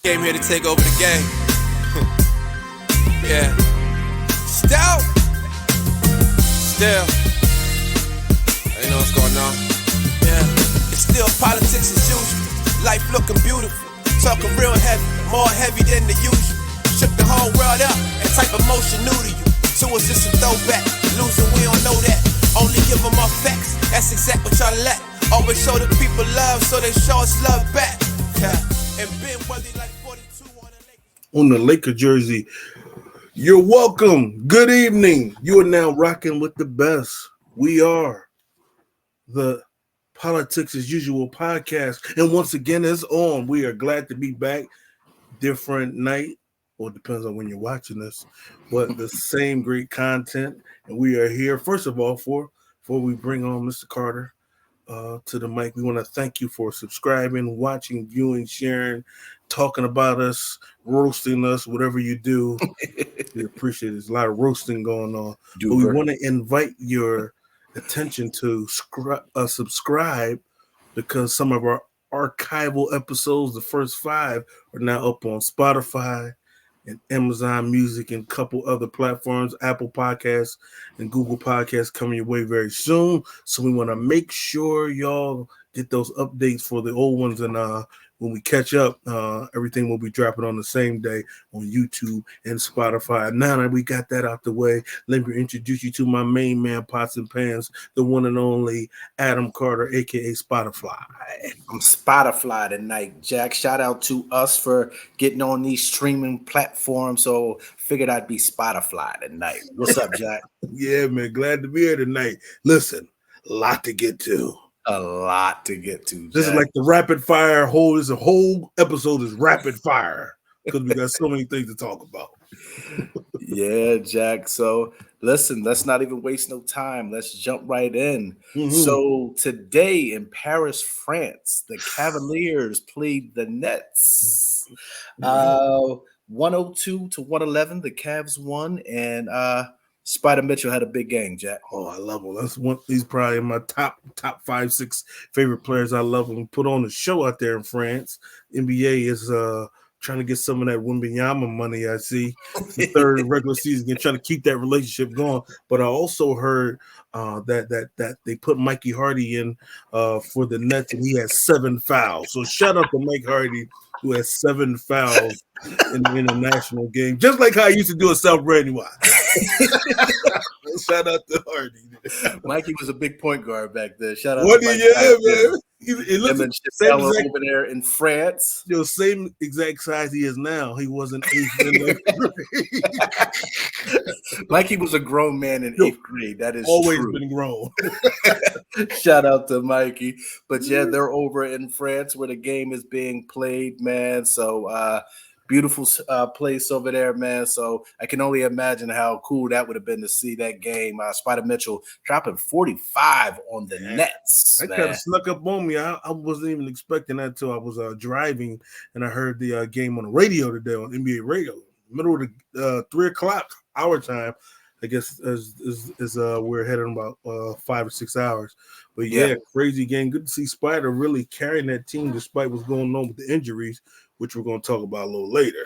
Came here to take over the game. Yeah. Still. You know what's going on. Yeah. It's still politics as usual. Life looking beautiful. Talking real heavy. More heavy than the usual. Shook the whole world up. That type of motion new to you. To us it's a throwback. Losing, we don't know that. Only give them our facts. That's exact what y'all lack. Always show the people love, so they show us love back. Yeah. And Ben Wally like 42 on the Laker jersey. You're welcome. Good evening. You are now rocking with the best. We are the Politics as Usual podcast. And once again, it's on. We are glad to be back. Different night, or it depends on when you're watching this, but the same great content. And we are here, first of all, before we bring on Mr. Carter to the mic, we want to thank you for subscribing, watching, viewing, sharing, talking about us, roasting us, whatever you do. We appreciate it. There's a lot of roasting going on. But we want to invite your attention to subscribe, because some of our archival episodes, the first 5, are now up on Spotify and Amazon Music and a couple other platforms, Apple Podcasts and Google Podcasts coming your way very soon. So we want to make sure y'all get those updates for the old ones. And when we catch up, everything will be dropping on the same day on YouTube and Spotify. Now that we got that out the way, let me introduce you to my main man, Pots and Pans, the one and only Adam Carter, a.k.a. Spotify. I'm Spotify tonight, Jack. Shout out to us for getting on these streaming platforms. So figured I'd be Spotify tonight. What's up, Jack? Yeah, man. Glad to be here tonight. Listen, a lot to get to. A lot to get to. This is like the rapid fire whole. This whole episode is rapid fire because we got so many things to talk about. Yeah, Jack. So listen, let's not even waste no time. Let's jump right in. So today in Paris, France, the Cavaliers played the Nets. 102 to 111. The Cavs won, and Spider Mitchell had a big game, Jack. Oh, I love him. That's one. He's probably my top 5, 6 favorite players. I love him. Put on a show out there in France. NBA is trying to get some of that Wembanyama money. I see the third regular season and trying to keep that relationship going. But I also heard that they put Mikey Hardy in for the Nets, and he has 7 fouls. So shout out to Mike Hardy, who has 7 fouls in the international game, just like how I used to do at South Brandywine. Shout out to Hardy. Mikey was a big point guard back there. Shout out to Mike. Man. It looks like same exact, over there in France. Same exact size he is now. He wasn't 8th grade. Mikey was a grown man in 8th grade. That is always true. Been grown. Shout out to Mikey. But yeah, they're over in France where the game is being played, man. So beautiful place over there, man. So I can only imagine how cool that would have been to see that game. Spider Mitchell dropping 45 on the Nets. That kind of snuck up on me. I wasn't even expecting that until I was driving and I heard the game on the radio today on NBA radio. Middle of the 3 o'clock our time, I guess, is we're heading about 5 or 6 hours. But yeah, crazy game. Good to see Spider really carrying that team despite what's going on with the injuries, which we're going to talk about a little later.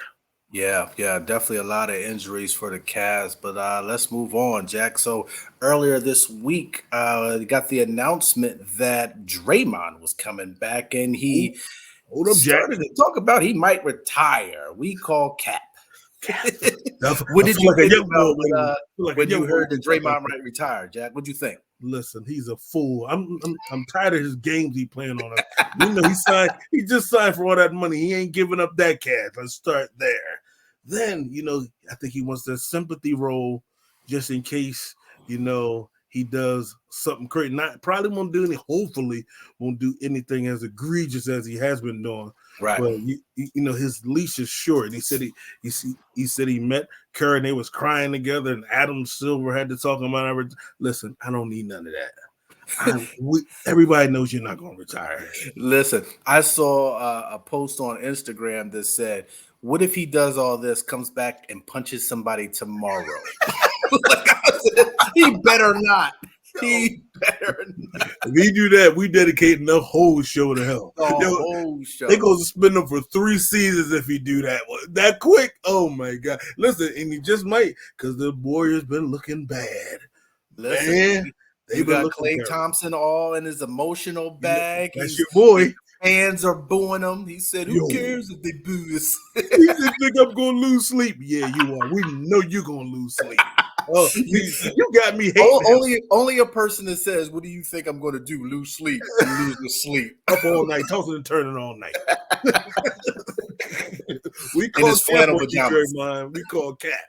Yeah, definitely a lot of injuries for the Cavs, but let's move on, Jack. So earlier this week, got the announcement that Draymond was coming back, and he started to talk about he might retire. We call Cap. What did you think about when you heard that Draymond might retire, Jack? What'd you think? Listen, he's a fool. I'm tired of his games he playing on us. You know, he just signed for all that money. He ain't giving up that cash. Let's start there. Then, I think he wants that sympathy role just in case, he does something crazy. Probably won't do hopefully won't do anything as egregious as he has been doing. Right. But his leash is short. He said he met Curry and they was crying together, and Adam Silver had to talk about it. Listen, I don't need none of that. Everybody knows you're not going to retire. Listen, I saw a post on Instagram that said, "What if he does all this, comes back and punches somebody tomorrow?" He better not. He better not. If he do that, we dedicate the whole show to hell. The whole show. They gonna suspend him for 3 seasons if he do that that quick. Oh my God! Listen, and he just might because the Warriors been looking bad. Listen, man, you got Klay Thompson all in his emotional bag. That's your boy. Fans are booing him. He said, "Who cares if they boo us?" He just think I'm gonna lose sleep. Yeah, you are. We know you're gonna lose sleep. Oh, you got me hating. Only a person that says, "What do you think I'm going to do? Lose sleep? Lose the sleep? Up all night, tossing and turning all night." We call Cap on Draymond. We call Cap.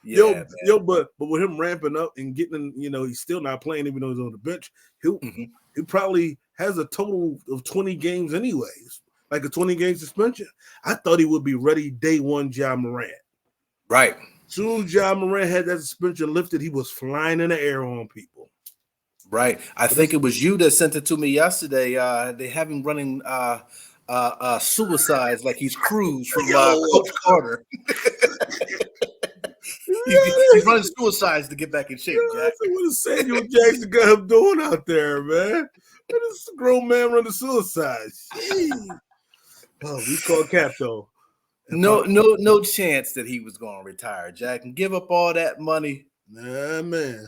Yeah, but with him ramping up and getting, he's still not playing even though he's on the bench. He probably has a total of 20 games anyways, like a 20-game suspension. I thought he would be ready day one, Ja Morant. Right. Soon as Ja Morant had that suspension lifted, he was flying in the air on people. Right. I think it was you that sent it to me yesterday. They have him running suicides like he's Cruz from Coach Carter. He's running suicides to get back in shape, Jack. What is Samuel Jackson got him doing out there, man? What is a grown man running suicides? Oh, we call Cap though. No chance that he was going to retire, Jack, and give up all that money. Nah, man.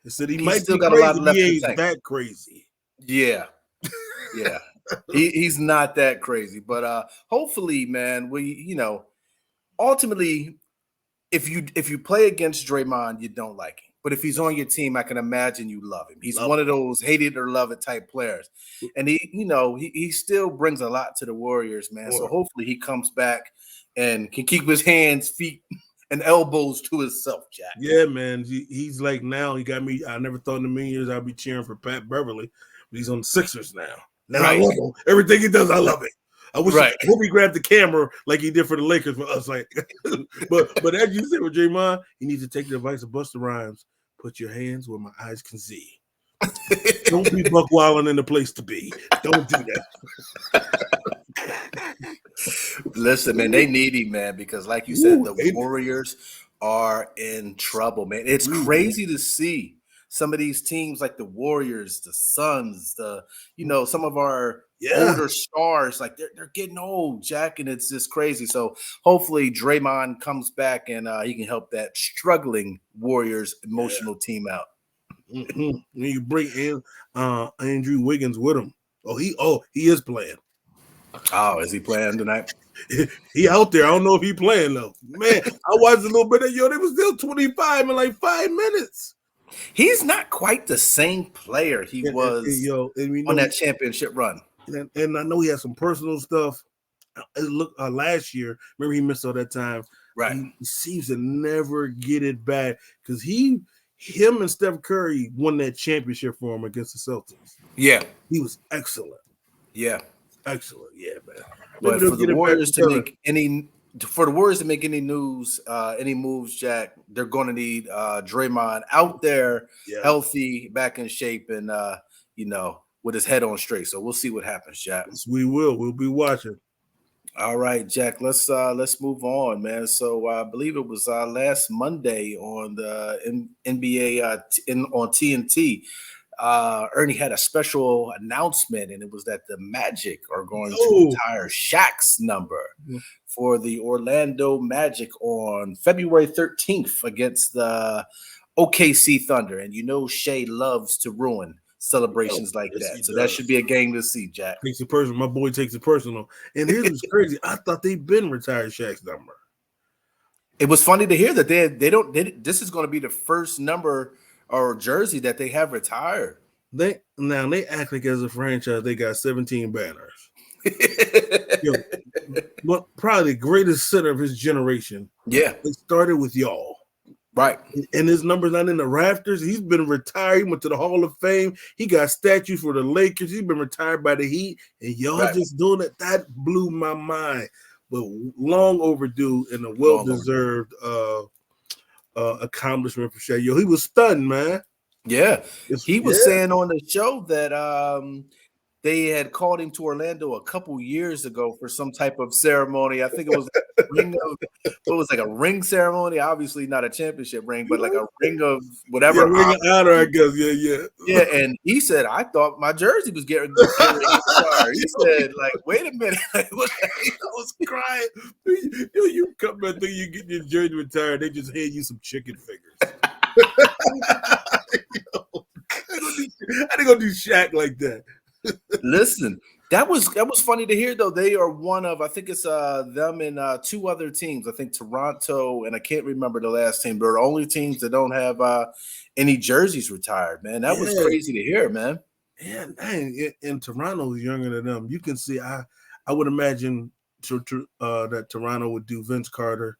He said he might still be got crazy. A lot left he ain't that crazy. Yeah. He's not that crazy, but hopefully, man, ultimately, if you play against Draymond, you don't like him. But if he's on your team, I can imagine you love him. He's one of those hate it or love it type players. And he still brings a lot to the Warriors, man. So hopefully he comes back and can keep his hands, feet, and elbows to himself, Jack. Yeah, man. He's like now, he got me. I never thought in a million years I'd be cheering for Pat Beverly, but he's on the Sixers now. Now I love him. Everything he does, I love it. I wish he grabbed the camera like he did for the Lakers for us. Like, but as you said with Draymond, you need to take the advice of Busta Rhymes. Put your hands where my eyes can see. Don't be buck wilding in the place to be. Don't do that. Listen, man, they need him, man, because like you said, the Warriors are in trouble, man. It's crazy to see some of these teams like the Warriors, the Suns, some of our older stars, like they're getting old, Jack, and it's just crazy. So hopefully Draymond comes back and he can help that struggling Warriors emotional team out. Mm-hmm. You bring in Andrew Wiggins with him. He is playing. Oh, is he playing tonight? He out there. I don't know if he playing though. Man, I watched a little bit of they was still 25 in like 5 minutes. He's not quite the same player he was on that championship run. And I know he had some personal stuff. Look, last year, remember he missed all that time. Right. He seems to never get it back because him and Steph Curry won that championship for him against the Celtics. Yeah. He was excellent. Yeah. Excellent. Yeah, man. But for the Warriors to make any news, any moves, Jack, they're going to need Draymond out there, healthy, back in shape, and with his head on straight. So we'll see what happens, Jack. Yes, we will. We'll be watching. All right, Jack. Let's move on, man. So I believe it was last Monday on the NBA on TNT. Ernie had a special announcement, and it was that the Magic are going to retire Shaq's number for the Orlando Magic on February 13th against the OKC Thunder. And Shea loves to ruin celebrations like that. So that should be a game to see, Jack. Takes it personal. My boy takes it personal. And here's what's crazy. I thought they'd been retired Shaq's number. It was funny to hear that this is going to be the first number or jersey that they have retired. They act like as a franchise they got 17 banners. But probably the greatest center of his generation. Yeah, it started with y'all, right? And his number's not in the rafters. He's been retired. He went to the Hall of Fame. He got statues for the Lakers. He's been retired by the Heat, and y'all just doing it. That blew my mind. But long overdue and a well-deserved accomplishment for Shaq. He was stunned, man. Yeah, he was saying on the show that they had called him to Orlando a couple years ago for some type of ceremony. I think it was like a ring ceremony. Obviously not a championship ring, but like a ring of whatever. Yeah, ring of honor, I guess. Yeah, and he said, "I thought my jersey was getting ready to expire." He said, "Like, wait a minute." I was crying. You come back there, you get your jersey retired, they just hand you some chicken fingers. How they gonna do Shaq like that? Listen, that was funny to hear though. They are one of, I think it's them and two other teams. I think Toronto and I can't remember the last team. They're the only teams that don't have any jerseys retired. Man, that was crazy to hear, man. Yeah, dang, and Toronto's younger than them. You can see. I would imagine that Toronto would do Vince Carter.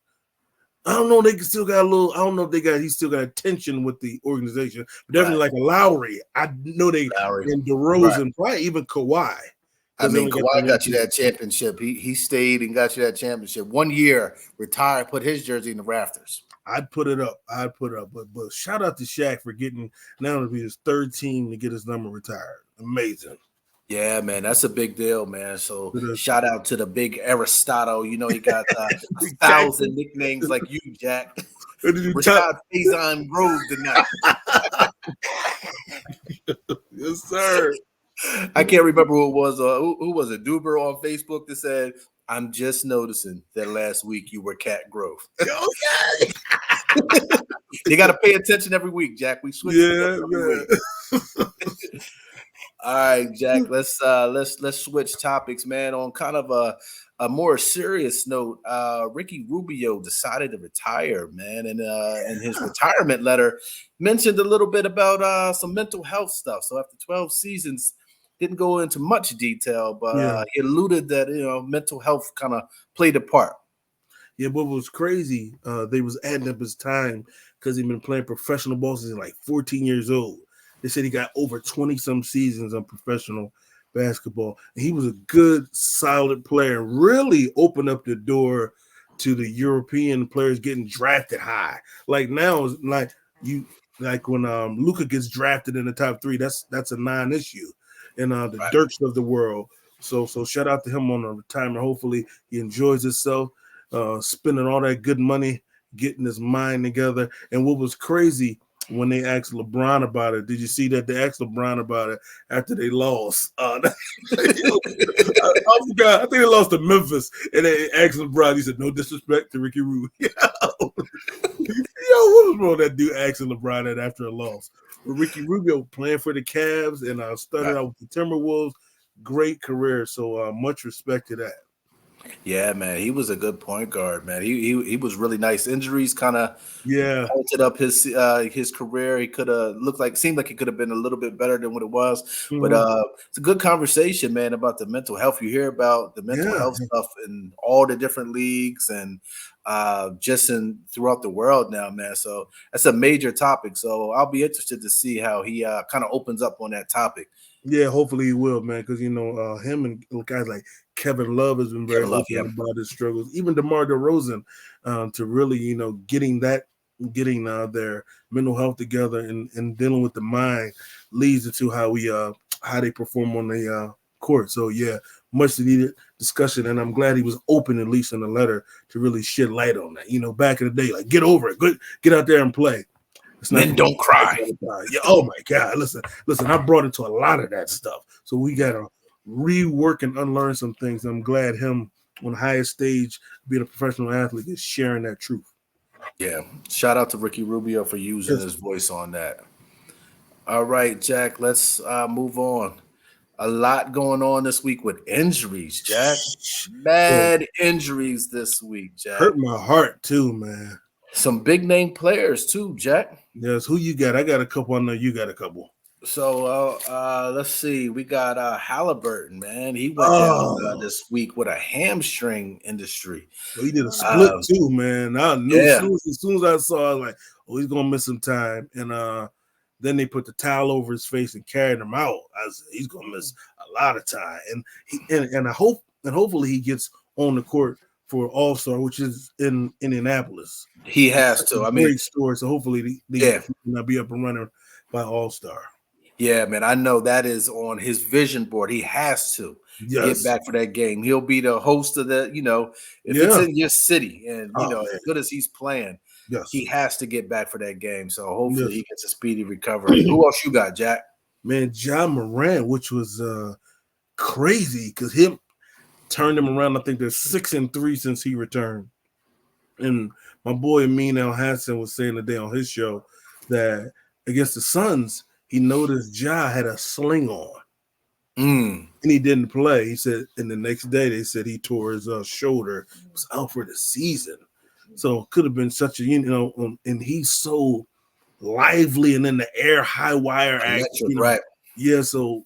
I don't know. They still got a little. I don't know if he still got tension with the organization. But definitely like a Lowry. I know they and DeRozan, probably even Kawhi. I mean, Kawhi got you that championship. He stayed and got you that championship. 1 year, retired, put his jersey in the rafters. I'd put it up. But shout out to Shaq for getting now to be his third team to get his number retired. Amazing. Yeah, man, that's a big deal, man. So shout out to the big Aristotle. You know, he got 1,000 nicknames like you, Jack. Rashad Grove tonight. Yes, sir. I can't remember who it was. Who was it? Duber on Facebook that said, "I'm just noticing that last week you were Cat Grove." Okay. You got to pay attention every week, Jack. We switch. Yeah, man. All right, Jack. Let's switch topics, man. On kind of a more serious note, Ricky Rubio decided to retire, man, and in his retirement letter mentioned a little bit about some mental health stuff. So after 12 seasons, didn't go into much detail, but he alluded that mental health kind of played a part. Yeah, what was crazy, they was adding up his time because he'd been playing professional ball since like 14 years old. They said he got over 20-some seasons on professional basketball. And he was a good, solid player. Really opened up the door to the European players getting drafted high. Like now, like when Luka gets drafted in the top 3, that's a non-issue. And the Dirks of the world. So shout out to him on the retirement. Hopefully he enjoys himself, spending all that good money, getting his mind together. And what was crazy, when they asked LeBron about it, did you see that they asked LeBron about it after they lost? I forgot. I think they lost to Memphis, and they asked LeBron. He said, "No disrespect to Ricky Rubio." What was wrong with that dude asking LeBron that after a loss? But Ricky Rubio playing for the Cavs and started out with the Timberwolves. Great career, so much respect to that. Yeah, man, he was a good point guard, man. He was really nice. Injuries kind of halted up his career. He seemed like he could have been a little bit better than what it was. Mm-hmm. But it's a good conversation, man, about the mental health. You hear about the mental health stuff in all the different leagues and just throughout the world now, man. So that's a major topic. So I'll be interested to see how he kind of opens up on that topic. Yeah, hopefully he will, man, because him and guys like Kevin Love has been very open about his struggles. Even DeMar DeRozan, to really, getting their mental health together and dealing with the mind leads into how they perform on the court. So much needed discussion, and I'm glad he was open, at least in the letter, to really shed light on that. Back in the day, like get over it, get out there and play. Men don't cry. Yeah, oh my God! Listen! I brought into a lot of that stuff, so we gotta rework and unlearn some things. I'm glad him on the highest stage, being a professional athlete, is sharing that truth. Yeah, shout out to Ricky Rubio for using his voice on that. All right, Jack, let's move on. A lot going on this week with injuries, Jack. Mad injuries this week, Jack. Hurt my heart too, man. Some big name players too, Jack. Yes, who you got? I got a couple. I know you got a couple. So let's see. We got Halliburton, man. He went down this week with a hamstring injury. So he did a split too, man. I knew as soon as I saw, I was like, "Oh, he's gonna miss some time." And then they put the towel over his face and carried him out. I said, he's gonna miss a lot of time. And I hope hopefully he gets on the court for All-Star, which is in Indianapolis. He has to. Great story. So hopefully they not be up and running by All-Star. Yeah, man, I know that is on his vision board. He has to get back for that game. He'll be the host of the, if it's in your city and, as good as he's playing, he has to get back for that game. So hopefully he gets a speedy recovery. Who else you got, Jack? Man, John Moran, which was crazy because him turned him around. I think they're 6-3 since he returned. And my boy Amin El Hassan was saying today on his show that against the Suns, he noticed Ja had a sling on, and he didn't play. He said, and the next day they said he tore his shoulder. He was out for the season. So it could have been such a, and he's so lively and in the air, high wire action, right? Yeah, so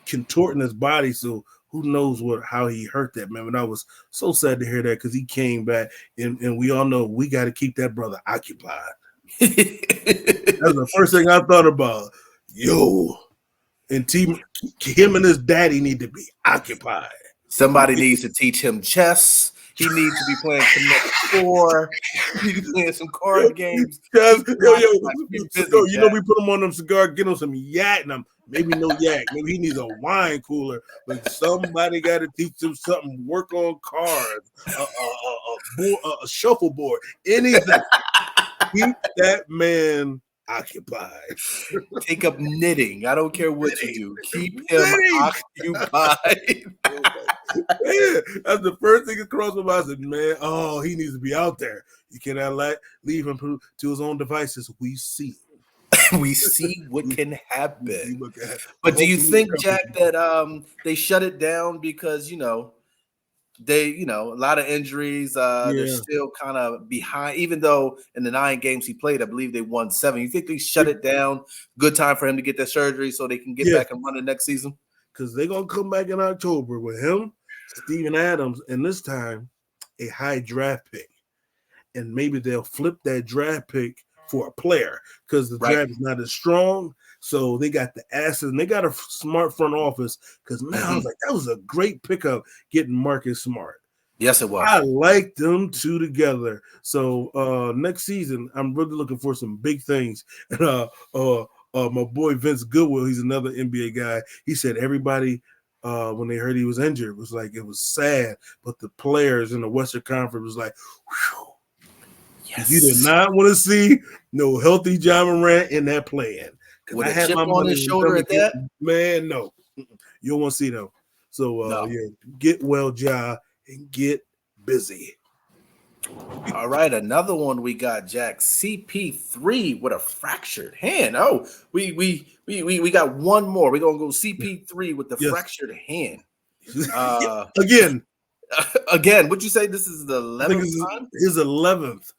contorting his body. So who knows how he hurt that, man? But I was so sad to hear that because he came back, and we all know we got to keep that brother occupied. That's the first thing I thought about. And him and his daddy need to be occupied. Somebody needs to teach him chess. He needs to be playing Connect 4. He needs to be playing some card games. We put him on them cigar, get him some yak. Maybe no yak. Maybe he needs a wine cooler. But somebody got to teach him something. Work on cards, a shuffleboard, anything. Keep that man occupied. Take up knitting. I don't care what you do. Keep him occupied. Man, that's the first thing that crossed my mind. I said, man, he needs to be out there. You cannot leave him to his own devices. We see. We see what can happen. But do you think, Jack, that they shut it down because, they, a lot of injuries. They're still kind of behind, even though in the 9 games he played, I believe they won 7. You think they shut it down? Good time for him to get that surgery so they can get back and run the next season? Because they're going to come back in October with him, Steven Adams, and this time a high draft pick. And maybe they'll flip that draft pick for a player because the draft is not as strong. So they got the assets and they got a smart front office because, man, I was like, that was a great pickup getting Marcus Smart. Yes, it was. I like them two together. So next season, I'm really looking for some big things. And my boy Vince Goodwill, he's another NBA guy. He said everybody, when they heard he was injured, was like, it was sad. But the players in the Western Conference was like, whew. Yes. You did not want to see no healthy John Morant in that plan. With a chip on his shoulder at that? Man, no. You don't want to see them. So, get well, Ja, and get busy. All right, another one we got, Jack. CP3 with a fractured hand. Oh, we got one more. We're gonna go CP3 with the fractured hand. Again, would you say this is the 11th time? His 11th.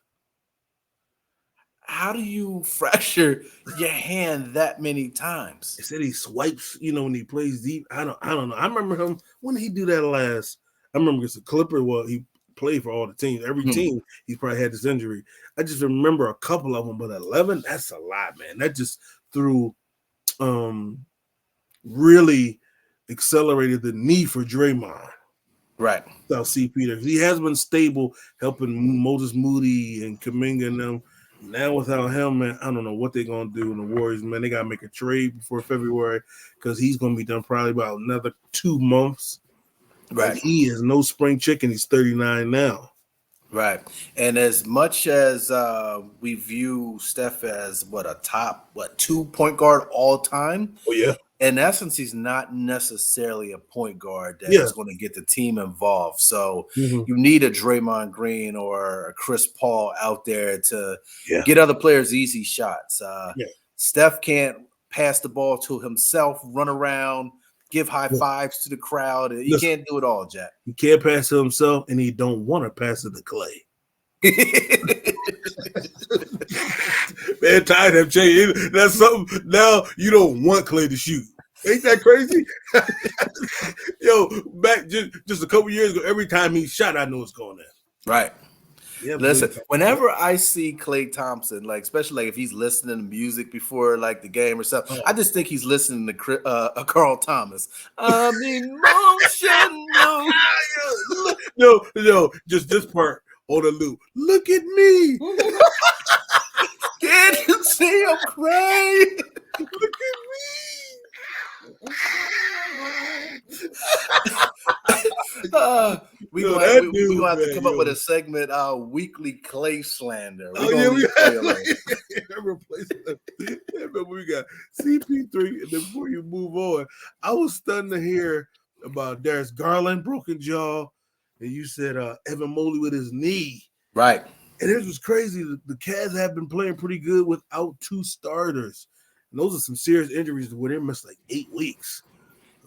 How do you fracture your hand that many times? They said he swipes, when he plays deep. I don't know. I remember him when did he do that last. I remember it's a Clipper. Well, he played for all the teams. Every team he's probably had this injury. I just remember a couple of them, but 11, that's a lot, man. That just threw really accelerated the need for Draymond. Right. Without C. Peter. He has been stable, helping Moses Moody and Kuminga and them. Now without him, man, I don't know what they're going to do in the Warriors, man. They got to make a trade before February because he's going to be done probably about another 2 months. Right. And he is no spring chicken. He's 39 now. Right. And as much as we view Steph as a top 2 point guard all time. Oh, yeah. In essence, he's not necessarily a point guard that is going to get the team involved. So you need a Draymond Green or a Chris Paul out there to get other players easy shots. Steph can't pass the ball to himself, run around, give high fives to the crowd. He can't do it all, Jack. He can't pass to himself, and he don't want to pass it to Clay. Man, time have changed. That's something. Now you don't want Clay to shoot. Ain't that crazy? Yo, back just a couple years ago, every time he shot, I know it's going in. Right. Yeah, listen, whenever I see Klay Thompson, especially if he's listening to music before the game or something, I just think he's listening to Carl Thomas. I'm emotional. Yo, just this part on the loop. Look at me. Can't you see I'm crying? Look at me. We're going to have to come up with a segment, Weekly Clay Slander. We're going to remember we got CP3, and then before you move on, I was stunned to hear about Darius Garland, broken jaw, and you said Evan Mobley with his knee. Right. And it was crazy. The Cavs have been playing pretty good without two starters. And those are some serious injuries where they missed like 8 weeks.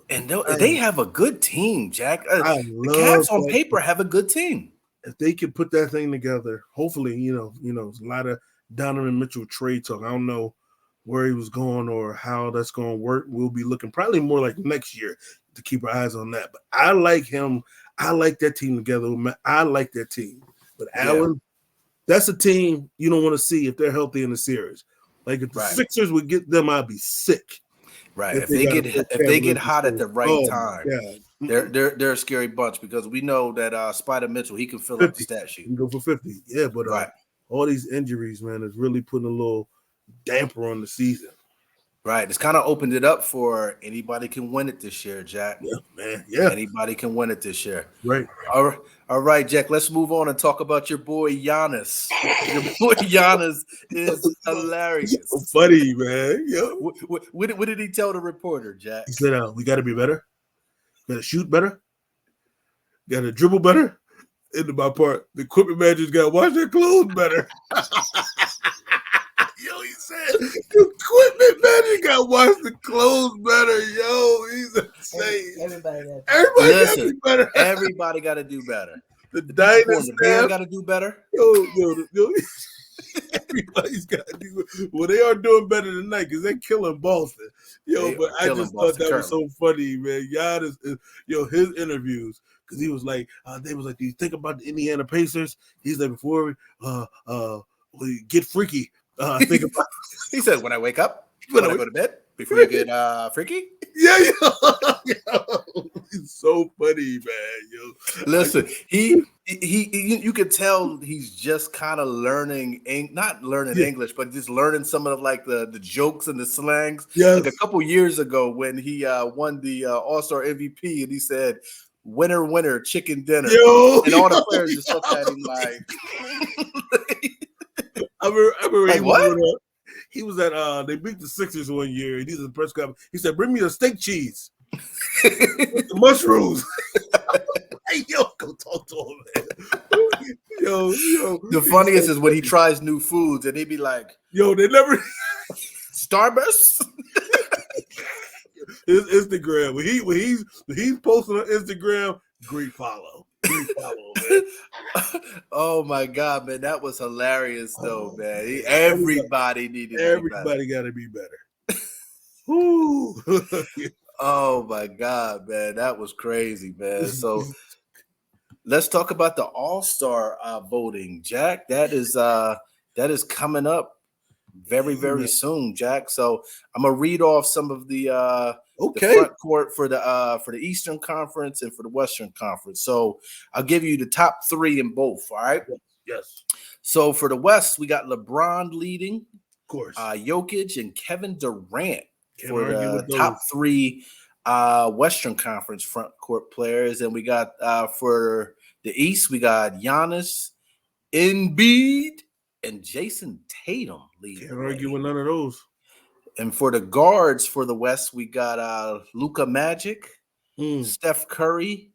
And they have a good team, Jack. The Cavs on paper have a good team. If they can put that thing together, hopefully, there's a lot of Donovan Mitchell trade talk. I don't know where he was going or how that's going to work. We'll be looking probably more like next year to keep our eyes on that. But I like him. I like that team together. I like that team. But Allen, that's a team you don't want to see if they're healthy in the series. Like if the Sixers would get them, I'd be sick. Right. If they get hot at the right time, they're a scary bunch because we know that Spider Mitchell, he can fill 50. up the stat sheet. He can go for 50. Yeah, but all these injuries, man, is really putting a little damper on the season. Right. It's kind of opened it up for anybody can win it this year, Jack. Yeah, man. Yeah. Anybody can win it this year. Right. All right, Jack. Let's move on and talk about your boy Giannis. Your boy Giannis is hilarious. So funny, man. Yo. What did he tell the reporter, Jack? He said, we got to be better. Got to shoot better. Got to dribble better. And my part, the equipment managers got to wash their clothes better. Yo, he said, the equipment manager got to wash the clothes better. Yo, he's insane. Everybody got to be better. Everybody got to do better. The dynasty got to do better. Yo. Everybody's got to do it. Well, they are doing better tonight because they're killing Boston. But I just thought that was so funny, man. Giannis, his interviews, because he was like, they was like, do you think about the Indiana Pacers? He's like, before we get freaky, think about he said, when I wake up, when I go to bed, before you get freaky? Yeah. He's so funny, man. Yo. Listen, he you could tell he's just kind of learning, not learning English, but just learning some of the jokes and the slangs. Yes. Like a couple years ago when he won the All-Star MVP and he said, winner, winner, chicken dinner. And all the players just looked at him like I remember like, what? He was at they beat the Sixers one year, and he's in the press conference. He said, "Bring me a steak cheese with the mushrooms." Hey, go talk to him, man. Yo. The funniest is when he tries new foods, and he be like, "Yo, they never Starburst." His Instagram when he's posting on Instagram, great follow. Man. Oh my God, man, that was hilarious though, man. Everybody got to be better. Oh my God, man, that was crazy, man. So let's talk about the All-Star voting, Jack. That is coming up very, very soon, Jack. So I'm gonna read off some of the front court for the Eastern Conference and for the Western Conference. So I'll give you the top 3 in both. All right. Yes. So for the West, we got LeBron leading, of course, Jokic and Kevin Durant for the top 3 Western Conference front court players, and we got for the East, we got Giannis, Embiid, and Jason Tatum leading. Can't argue with none of those. And for the guards for the West, we got Luka Magic, Steph Curry,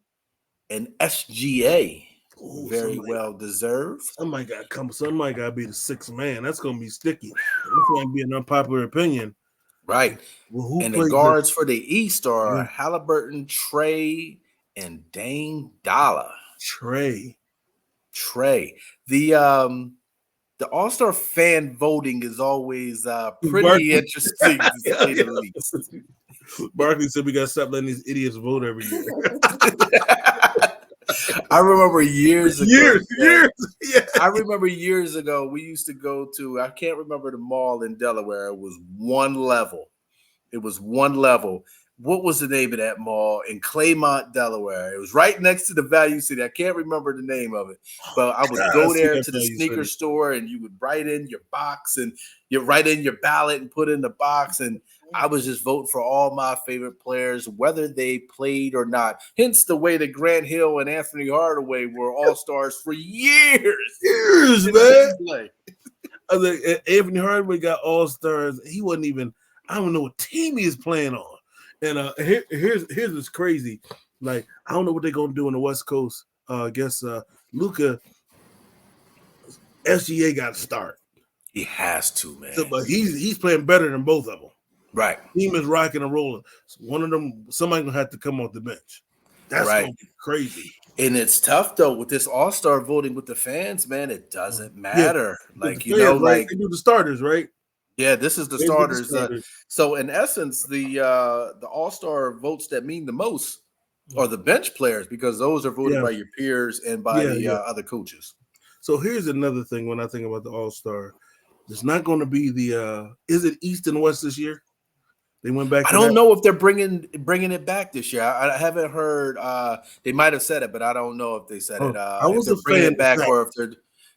and SGA. Ooh, very well deserved. Somebody got to be the 6th man. That's going to be sticky. That's going to be an unpopular opinion. Right. Well, and the guards for the East are Halliburton, Trey, and Dame Dollar. Trey. The All-Star fan voting is always pretty interesting to say the least. Barkley said we got to stop letting these idiots vote every year. I remember years ago. Yeah. I remember years ago we used to go to, I can't remember the mall in Delaware. It was one level. what was the name of that mall in Claymont, Delaware? It was right next to the Value City. I can't remember the name of it, but I would go there to the sneaker store, and you would write in your box, and you write in your ballot and put in the box, and I was just voting for all my favorite players, whether they played or not. Hence the way that Grant Hill and Anthony Hardaway were all-stars for years. Years, man. I was like, Anthony Hardaway got all-stars. He wasn't even, I don't know what team he is playing on. And here's what's crazy. Like, I don't know what they're going to do on the West Coast. I guess Luka, SGA got to start. He has to, man. So, but he's playing better than both of them. Right. Team is rocking and rolling. So one of them, somebody's going to have to come off the bench. That's right. Gonna be crazy. And it's tough, though, with this all-star voting with the fans, man. It doesn't matter. Yeah. Like, you know, like they do the starters, right? Yeah, this is the starters. So in essence, the all-star votes that mean the most are the bench players, because those are voted by your peers and by the other coaches. So here's another thing when I think about the all-star. It's not going to be the is it East and West this year? They went back. I don't know if they're bringing it back this year. I haven't heard. They might have said it, but I don't know if they said it. I was if they're bringing it back, or if they're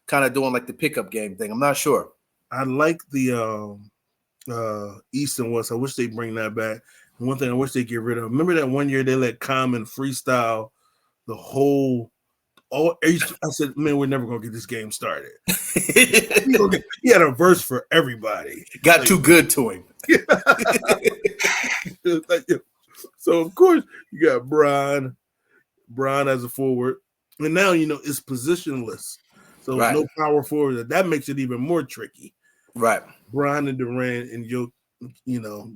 kind of doing like the pickup game thing. I'm not sure. I like the East and West. I wish they bring that back. And one thing I wish they get rid of. Remember that one year they let Common freestyle the whole. I said, man, we're never gonna get this game started. He had a verse for everybody. Got too good to him. So of course you got Bron as a forward, and now it's positionless. So no power forward. That makes it even more tricky. Right. Bron and Durant and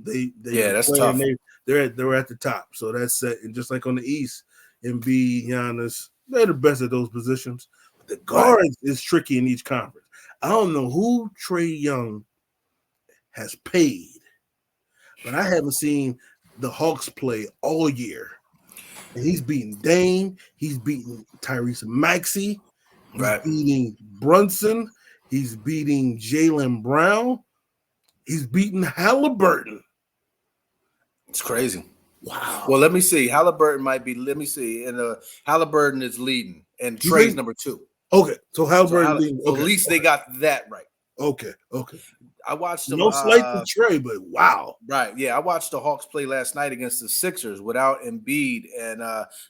they that's tough. They're at the top, so that's set. And just like on the East, Embiid, Giannis, they're the best at those positions. But the guards is tricky in each conference. I don't know who Trae Young has paid, but I haven't seen the Hawks play all year. And he's beating Dame. He's beating Tyrese Maxey. He's beating Brunson. He's beating Jaylen Brown. He's beating Halliburton. It's crazy. Wow. Well, let me see. Halliburton might be. Let me see. And Halliburton is leading, and Trey's number 2. Okay, so Halliburton leading. So at least they got that right. Okay. I watched them. No slight to Trey, but wow. Right. Yeah, I watched the Hawks play last night against the Sixers without Embiid, and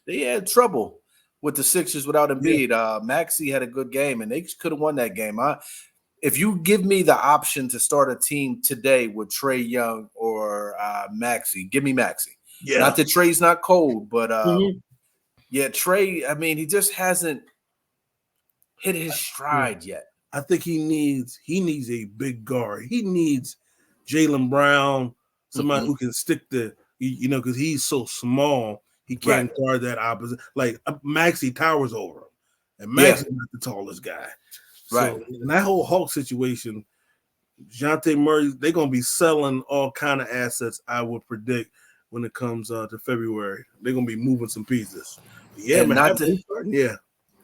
they had trouble with the Sixers without Embiid. Yeah. Maxey had a good game, and they could have won that game. If you give me the option to start a team today with Trae Young or Maxey, give me Maxey. Yeah. Not that Trey's not cold, but Trae, I mean, he just hasn't hit his stride yet. I think he needs a big guard. He needs Jaylen Brown, somebody who can stick because he's so small, he can't guard that opposite. Like Maxey towers over him, and Maxey's not the tallest guy. Right. So in that whole Hawk situation, Dejounte Murray, they're gonna be selling all kind of assets. I would predict when it comes to February, they're gonna be moving some pieces. Yeah, man.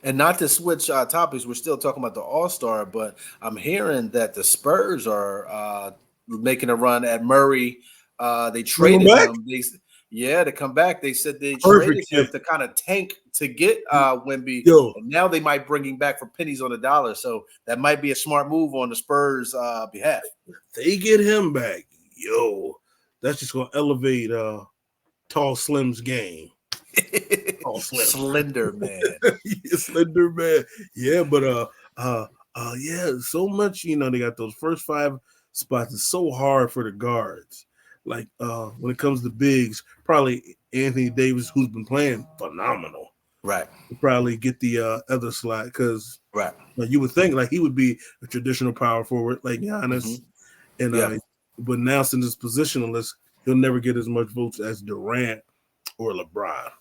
And not to switch topics, we're still talking about the All-Star, but I'm hearing that the Spurs are making a run at Murray. They traded him. To come back. They said they traded him to kind of tank to get Wemby. And now they might bring him back for pennies on the dollar. So that might be a smart move on the Spurs' behalf. They get him back. That's just going to elevate Tall Slim's game. Slender man. Slender man. Yeah, but so much, they got those first 5 spots. It's so hard for the guards. Like when it comes to bigs, probably Anthony Davis, who's been playing phenomenal. Right. Probably get the other slot because you would think like he would be a traditional power forward like Giannis. And but now since it's positionless, he'll never get as much votes as Durant or LeBron.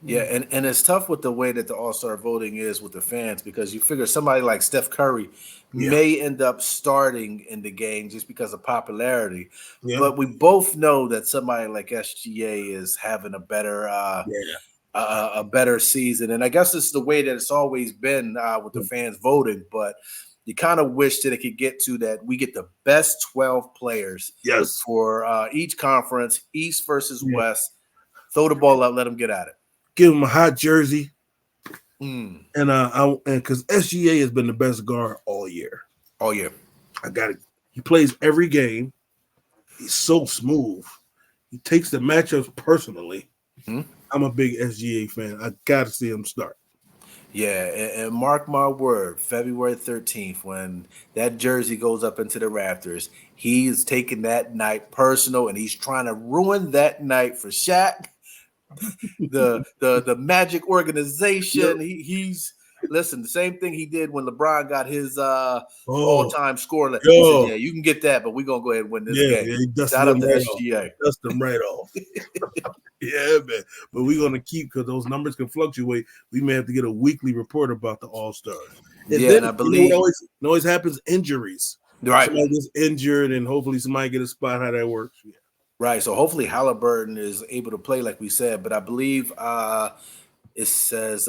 Yeah, and it's tough with the way that the All-Star voting is with the fans because you figure somebody like Steph Curry may end up starting in the game just because of popularity. Yeah. But we both know that somebody like SGA is having a better a better season. And I guess it's the way that it's always been with the fans voting, but you kind of wish that it could get to that we get the best 12 players for each conference, East versus West. Throw the ball up, let him get at it. Give him a hot jersey. And because SGA has been the best guard all year. All year. I got it. He plays every game. He's so smooth. He takes the matchups personally. I'm a big SGA fan. I got to see him start. Yeah, and mark my word, February 13th, when that jersey goes up into the rafters, he is taking that night personal, and he's trying to ruin that night for Shaq, the Magic organization. Yep. He's listen, the same thing he did when LeBron got his all-time score. He said, yeah, you can get that, but we're going to go ahead and win this game. Yeah, he Shout out to SGA. Dust them right off. Yeah, man. But we're going to keep, because those numbers can fluctuate. We may have to get a weekly report about the All-Stars. And yeah, then, and I believe it always happens, injuries. Right. Somebody gets injured, and hopefully somebody get a spot. How that works. Yeah. Right. So hopefully Halliburton is able to play like we said, but I believe it says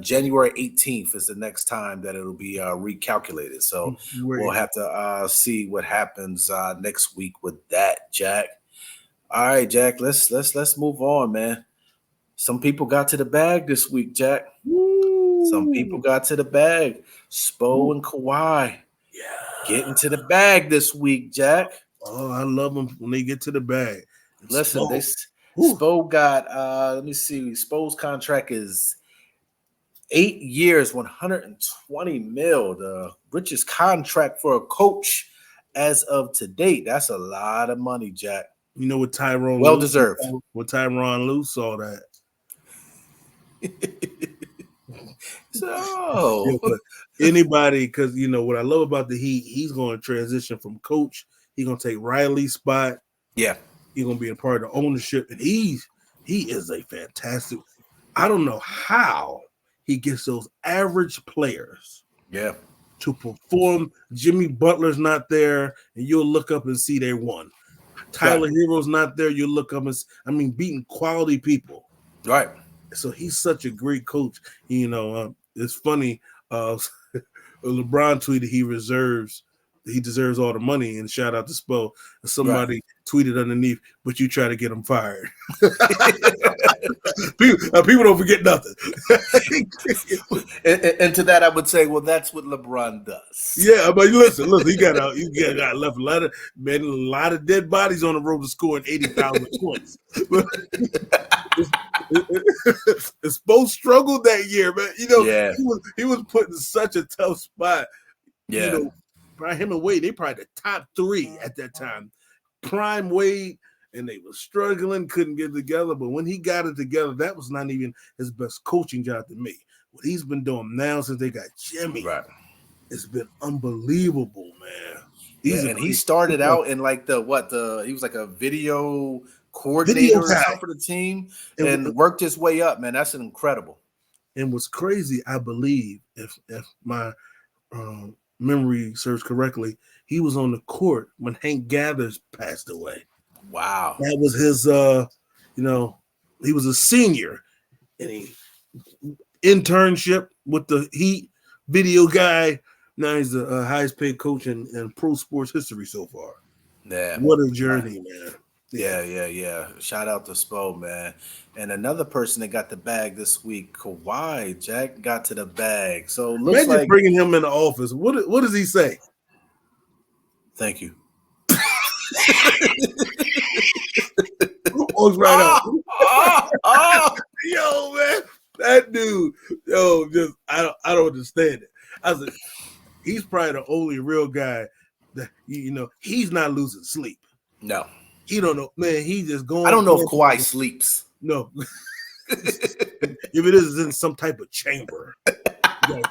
January 18th is the next time that it'll be recalculated. So we'll have to see what happens next week with that, Jack. All right, Jack, let's move on, man. Some people got to the bag this week, Jack. Woo. Some people got to the bag. Spo and Kawahi getting to the bag this week, Jack. Oh, I love them when they get to the bag. Listen, Spo got let me see. Spo's contract is 8 years, $120 million, the richest contract for a coach as of to date. That's a lot of money, Jack. You know what Tyronn well deserved. What Tyronn Lue saw that. So but anybody, because you know what I love about the Heat, he's going to transition from coach. He's going to take Riley's spot. Yeah. He's going to be a part of the ownership. And he is a fantastic. I don't know how he gets those average players to perform. Jimmy Butler's not there, and you'll look up and see they won. Tyler Hero's not there. You'll look up and beating quality people. Right. So he's such a great coach. You know, it's funny. LeBron tweeted he deserves all the money, and shout out to Spo. And somebody tweeted underneath, but you try to get him fired. People don't forget nothing. and to that, I would say, well, that's what LeBron does. Yeah, but listen, he got left a lot of dead bodies on the road to scoring 80,000 points. Spo struggled that year, man. You know, he was put in such a tough spot. Yeah. You know, probably him and Wade, they probably the top three at that time. Prime Wade, and they were struggling, couldn't get it together. But when he got it together, that was not even his best coaching job to me. What he's been doing now since they got Jimmy, it's been unbelievable, man. He started out in he was like a video coordinator or something for the team and worked his way up, man. That's incredible. And what's crazy, I believe, if my memory serves correctly, he was on the court when Hank Gathers passed away. Wow. That was his he was a senior, and he internship with the Heat video guy. Now he's the highest paid coach in pro sports history so far. Yeah. What a journey, man. Yeah. Shout out to Spo, man. And another person that got the bag this week, Kawahi, Jack, got to the bag. So looks imagine like bringing him in the office. What does he say? Thank you. Walks right out. Yo, man, that dude. Yo, I don't understand it. I was like, he's probably the only real guy that he's not losing sleep. No. He don't know, man. He just going. I don't know if Kawahi sleeps. No. If it is, it's in some type of chamber. You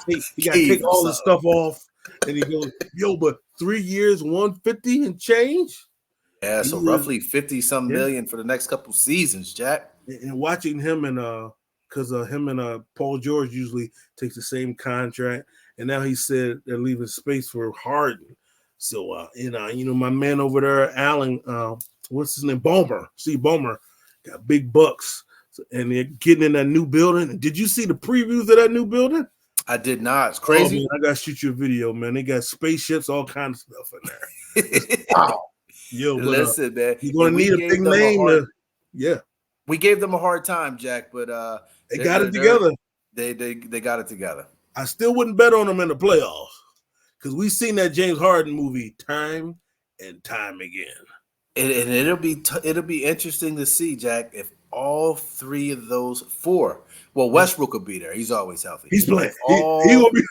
gotta take all the stuff off, and he goes, "Yo, but 3 years, 150 and change." Yeah, so roughly 50-some million for the next couple seasons, Jack. And watching him because him and Paul George usually takes the same contract, and now he said they're leaving space for Harden. So my man over there, Allen, what's his name, Ballmer, Steve Ballmer, got big bucks, and they're getting in that new building. And did you see the previews of that new building? I did not. It's crazy. Oh, man, I gotta shoot you a video, man. They got spaceships, all kinds of stuff in there. Wow. Yo, listen, man. You're gonna need a big name. We gave them a hard time, Jack, but they got it together. They got it together. I still wouldn't bet on them in the playoffs because we've seen that James Harden movie time and time again. And it'll be interesting to see, Jack, if all three of those four. Well, Westbrook will be there. He's always healthy. He's playing. He'll be.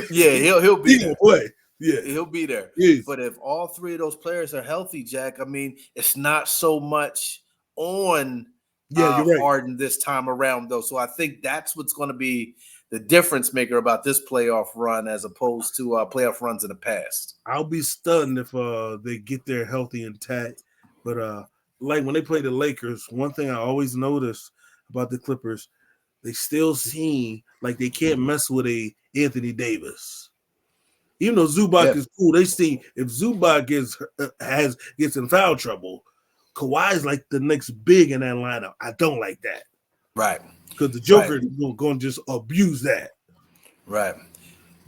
He'll be there. Play. Yeah, he'll be there. Yes. But if all three of those players are healthy, Jack, I mean, it's not so much on you're right. Harden this time around, though. So I think that's what's going to be the difference maker about this playoff run as opposed to playoff runs in the past. I'll be stunned if they get there healthy intact. But like when they play the Lakers, one thing I always notice about the Clippers, they still seem like they can't mess with a Anthony Davis. Even though Zubac is cool, they see if Zubac gets in foul trouble, Kawhi's like the next big in that lineup. I don't like that. Right. Because the Joker is going to just abuse that. Right.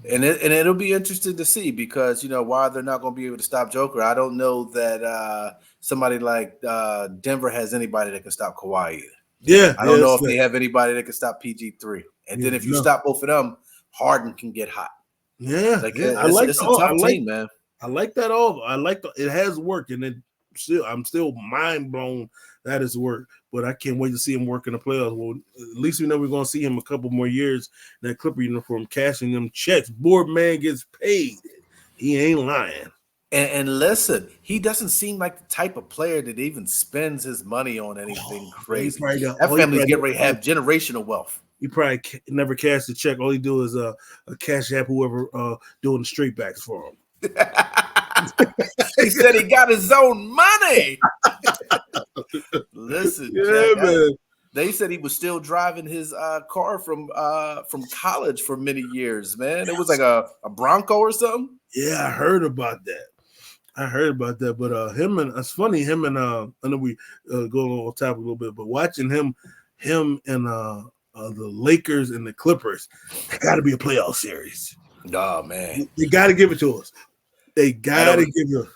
And it'll be interesting to see because, while they're not going to be able to stop Joker, I don't know that somebody like Denver has anybody that can stop Kawhi either. Yeah. I don't know if they have anybody that can stop PG3. And then if you stop both of them, Harden can get hot. Yeah. It's a tough team, man. I like that all. It has worked, and I'm still mind blown that it's worked. But I can't wait to see him work in the playoffs. Well, at least we know we're going to see him a couple more years in that Clipper uniform, cashing them checks. Board man gets paid. He ain't lying. And listen, he doesn't seem like the type of player that even spends his money on anything crazy. That family's getting ready to have generational wealth. He probably never cashed a check. All he do is a cash app whoever doing the straight backs for him. He said he got his own money. Listen, man. They said he was still driving his car from college for many years, man. It was like a Bronco or something. Yeah, I heard about that. But him and it's funny. Him and I know we go on topic a little bit, but watching him and the Lakers and the Clippers, it got to be a playoff series. Oh man, they got to give it to us. They got to give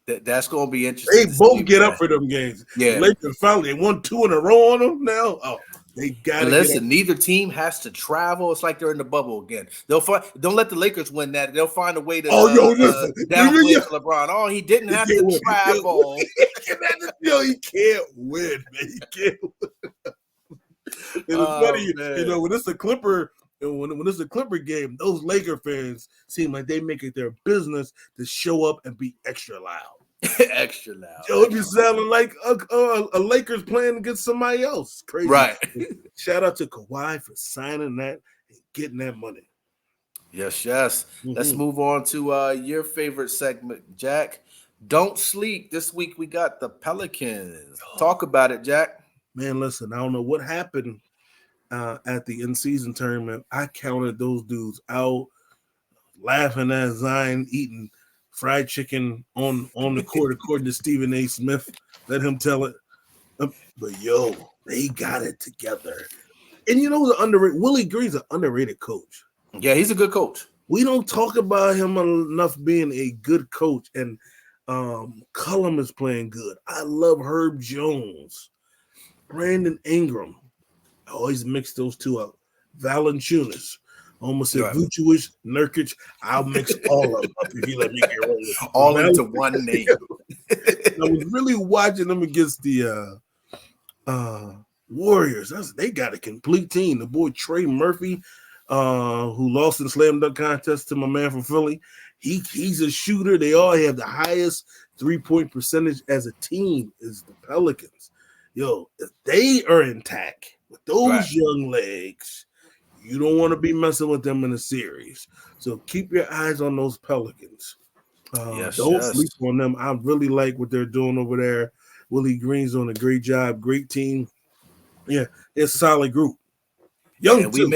it. That's going to be interesting. They both get up for them games. Yeah, Lakers finally they won 2 in a row on them now. Oh, they got to listen. Neither team has to travel. It's like they're in the bubble again. Don't let the Lakers win that. They'll find a way to downplay LeBron. Oh, he didn't have to travel. He can't win, man. He can't win. And it's funny, when it's a Clipper. And when it's a Clipper game, those Laker fans seem like they make it their business to show up and be extra loud. Extra loud. It be sounding like a Lakers playing against somebody else. Crazy. Right. Shout out to Kawahi for signing that and getting that money. Yes. Mm-hmm. Let's move on to your favorite segment, Jack. Don't sleep. This week we got the Pelicans. Talk about it, Jack. Man, listen, I don't know what happened at the in-season tournament. I counted those dudes out, laughing at Zion eating fried chicken on the court, according to Stephen A. Smith. Let him tell it. But they got it together. And the underrated Willie Green's an underrated coach. Yeah, he's a good coach. We don't talk about him enough being a good coach. And Cullum is playing good. I love Herb Jones, Brandon Ingram. I always mix those two up. Valanciunas. Almost said Vucevic, Nurkic. I'll mix all of them up if you let me get roll. All into one name. I was really watching them against the Warriors. They got a complete team. The boy Trey Murphy, who lost in slam dunk contest to my man from Philly. He's a shooter. They all have the highest 3-point percentage as a team is the Pelicans. If they are intact with those young legs, you don't want to be messing with them in a series. So keep your eyes on those Pelicans. Don't sleep on them. I really like what they're doing over there. Willie Green's doing a great job. Great team. Yeah, it's a solid group. Young team.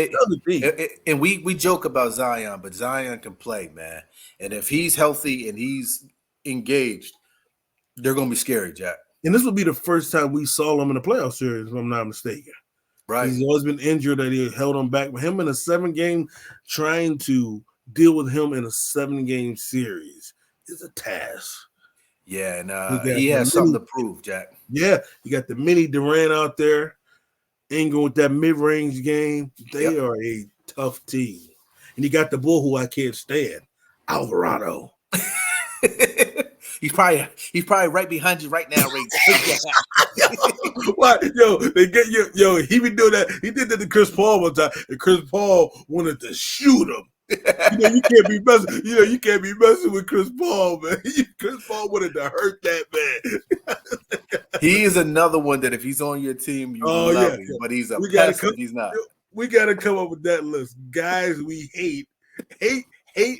And we joke about Zion, but Zion can play, man. And if he's healthy and he's engaged, they're going to be scary, Jack. And this will be the first time we saw him in a playoff series, if I'm not mistaken. Right. He's always been injured that he held him back. But him in a 7-game, trying to deal with him in a 7-game series is a task. Yeah, and he has something to prove, Jack. Yeah, you got the mini Durant out there. Ingram with that mid-range game. They are a tough team. And you got the bull who I can't stand, Alvarado. He's probably right behind you right now, Ray. What? They get you. He be doing that. He did that to Chris Paul one time, and Chris Paul wanted to shoot him. You can't be messing. You can't be messing with Chris Paul, man. Chris Paul wanted to hurt that man. He is another one that if he's on your team, you love him. But he's a pest if he's not. We got to come up with that list, guys. We hate,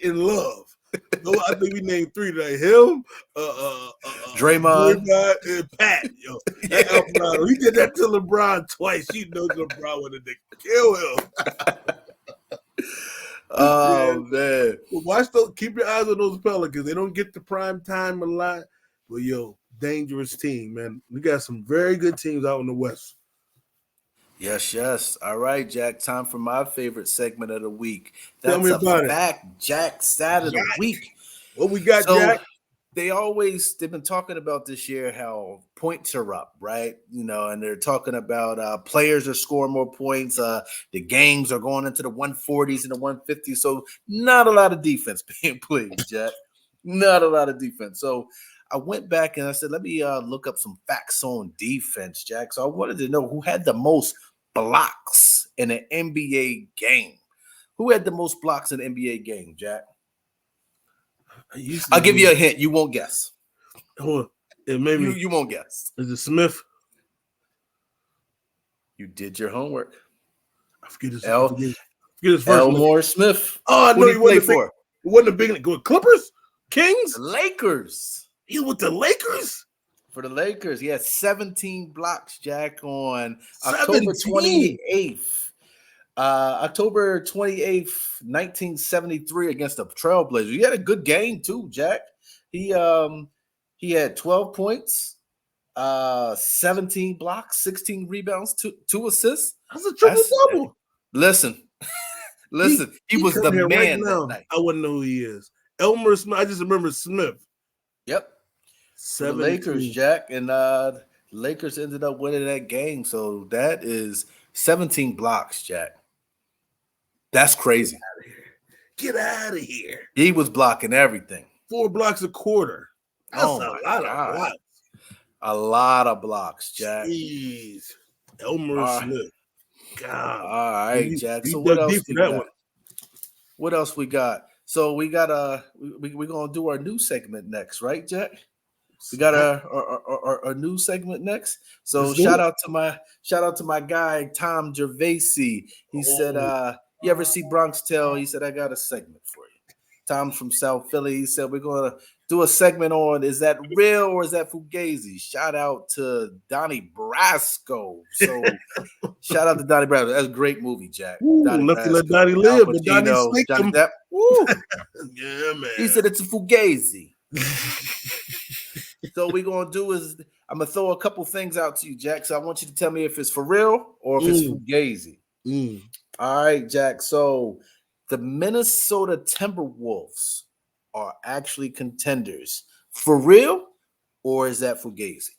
and love. No, I think we named 3 today. Him, Draymond, and Pat. Alvarado. He did that to LeBron twice. You know LeBron wanted to kill him. Oh man! Watch those. Keep your eyes on those Pelicans. They don't get the prime time a lot, but dangerous team, man. We got some very good teams out in the West. Yes. All right, Jack. Time for my favorite segment of the week. That's Tell me about fact, Jack. Stat of the week. What we got, Jack? They've been talking about this year how points are up, right? And they're talking about players are scoring more points. The games are going into the 140s and the 150s. So not a lot of defense being played, Jack. Not a lot of defense. So I went back and I said, let me look up some facts on defense, Jack. So I wanted to know who had the most blocks in an NBA game. Who had the most blocks in an NBA game, Jack? I'll give you a hint. You won't guess. You won't guess. Is it Smith? You did your homework. I forget his first Elmore Smith. Oh, no, he wasn't for. It wasn't a big one. Clippers? Kings? The Lakers. He with the Lakers? For the Lakers, he had 17 blocks, Jack, on October 28th. October 28th, 1973 against the Trailblazers. He had a good game too, Jack. He had 12 points, 17 blocks, 16 rebounds, two assists. That's a triple-double. Listen. He was the man that night. I wouldn't know who he is. Elmer Smith. I just remember Smith. Yep. The Lakers, Jack, and the Lakers ended up winning that game. So that is 17 blocks, Jack. That's crazy. Get out of here. He was blocking everything. 4 blocks a quarter. That's a lot of blocks. A lot of blocks, Jack. Jeez. Elmer Smith. God. All right, Jack. So what else we got? What else we got? So we got we're gonna do our new segment next, right, Jack? We got our new segment next. So shout out to my guy Tom Gervasi. He said, you ever see Bronx Tale? He said, I got a segment for you. Tom's from South Philly. He said, we're gonna do a segment on is that real or is that Fugazi? Shout out to Donnie Brasco. So shout out to Donnie Brasco. That's a great movie, Jack. Let Donnie live, but Donnie slicked him. Yeah, man. He said it's a Fugazi. So what we're gonna do is I'm gonna throw a couple things out to you, Jack. So I want you to tell me if it's for real or if it's Fugazi. All right, Jack. So the Minnesota Timberwolves are actually contenders. For real, or is that Fugazi?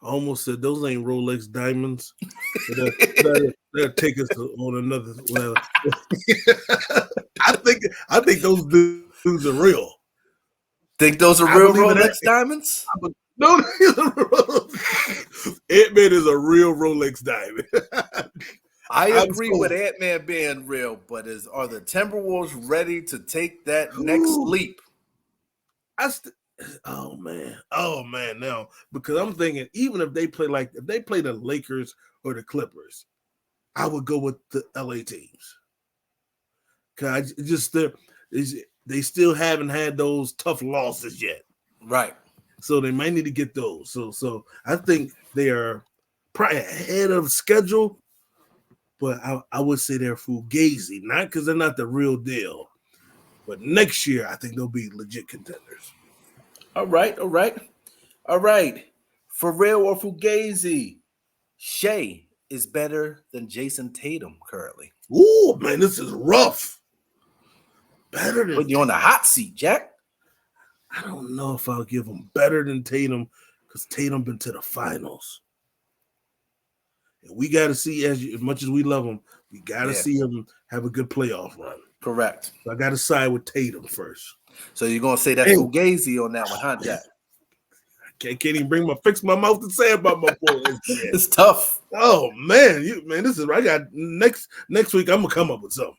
I almost said those ain't Rolex diamonds. They'll take us on another. Well, I think those dudes are real. Think those are real Rolex diamonds? No, Ant-Man is a real Rolex diamond. I agree with Ant-Man being real, but are the Timberwolves ready to take that next leap? Oh man, now because I'm thinking even if they play the Lakers or the Clippers, I would go with the LA teams. Cause they still haven't had those tough losses yet, right? So they might need to get those. So I think they are probably ahead of schedule. But I would say they're Fugazi, not because they're not the real deal. But next year, I think they'll be legit contenders. All right. For real or Fugazi, Shea is better than Jason Tatum currently. Ooh, man, this is rough. Better than Put you on the hot seat, Jack. I don't know if I'll give him better than Tatum because Tatum been to the finals. And we got to see, as much as we love him, we got to see him have a good playoff run. Correct. So I got to side with Tatum first. So you're going to say that's Fugazi on that one, huh, Jack? I can't even fix my mouth to say about my boy. It's tough. Oh, man. This is I got next week, I'm going to come up with something.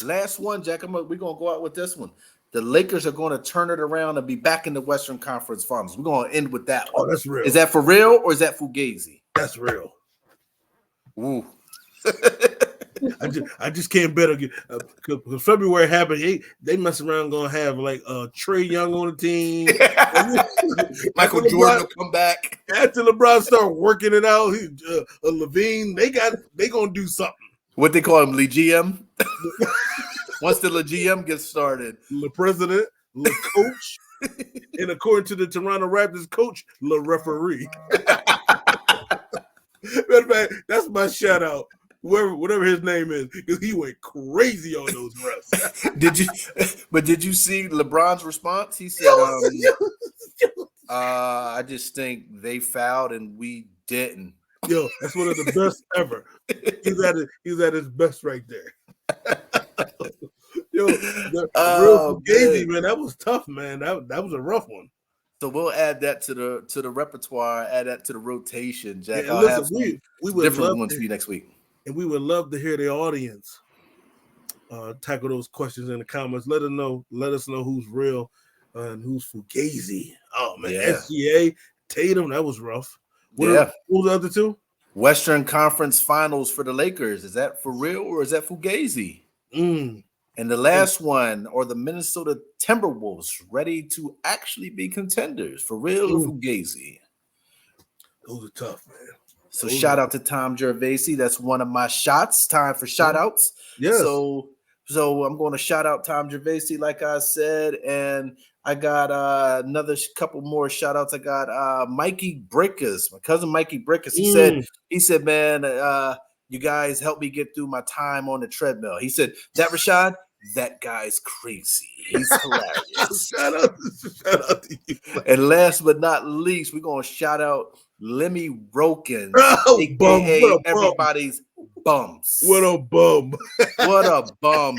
Last one, Jack. We're going to go out with this one. The Lakers are going to turn it around and be back in the Western Conference Finals. We're going to end with that one. Oh, that's real. Is that for real or is that Fugazi? That's real. Ooh. I just can't bet again. Because February happened, they mess around going to have like Trae Young on the team. Michael Jordan will come back. After LeBron start working it out, Levine, they going to do something. What they call him, Le GM? Once the Le GM gets started. Le President, Le Coach, and according to the Toronto Raptors coach, Le Referee. Matter of fact, that's my shout out. Whatever his name is, because he went crazy on those refs. Did you see LeBron's response? He said, I just think they fouled and we didn't. Yo, that's one of the best ever. He's at his best right there. Yo, the real Fugazi, man, that was tough, man. That was a rough one. So we'll add that to the repertoire, add that to the rotation, Jack. Yeah, I'll listen, have some we would different ones for you next week. And we would love to hear the audience tackle those questions in the comments. Let us know who's real and who's Fugazi. Oh man, SGA, Tatum, that was rough. What were the other two? Western Conference Finals for the Lakers. Is that for real or is that Fugazi? And the last one, or the Minnesota Timberwolves, ready to actually be contenders for real or Fugazi? Those are tough, man. So shout out to Tom Gervasi. That's one of my shots. Time for shout outs. Yes. So I'm going to shout out Tom Gervasi, like I said, and I got another couple more shout outs. I got Mikey Brickers, my cousin Mikey Brickers. He said, man, you guys help me get through my time on the treadmill. He said, that Rashad, that guy's crazy. He's hilarious. Shout out to you. And last but not least, we're going to shout out Lemmy Rokins, a.k.a. everybody's bums. What a bum. What a bum.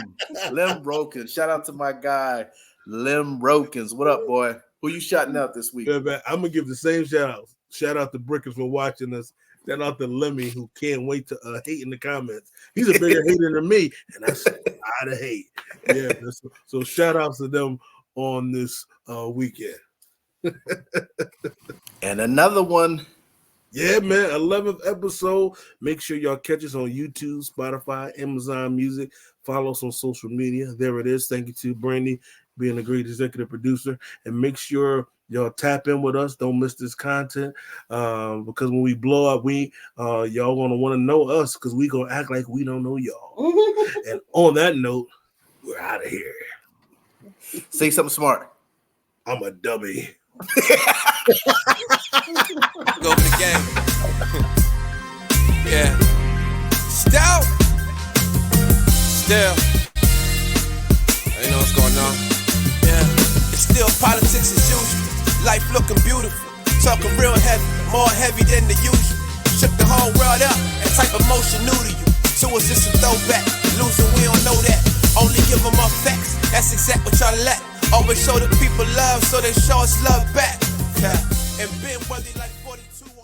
Lem Rokins. Shout out to my guy, Lem Rokins. What up, boy? Who you shouting out this week? Yeah, man, I'm going to give the same shout out. Shout out to Brickers for watching us. Shout out to Lemmy, who can't wait to hate in the comments. He's a bigger hater than me, and that's a lot of hate. Yeah, so shout outs to them on this weekend. And another one. Yeah, man, 11th episode. Make sure y'all catch us on YouTube, Spotify, Amazon Music. Follow us on social media. There it is. Thank you to Brandi being a great executive producer. And make sure y'all tap in with us. Don't miss this content because when we blow up, y'all going to want to know us because we going to act like we don't know y'all. And on that note, we're out of here. Say something smart. I'm a dummy. Go for the game. Yeah. Still. You know what's going on? Yeah. It's still politics as usual. Life looking beautiful. Talking real heavy. More heavy than the usual. Shook the whole world up. That type of motion new to you. To us it's a throwback. Losing, we don't know that. Only give them our facts. That's exact what y'all lack. Always show the people love, so they show us love back. Yeah.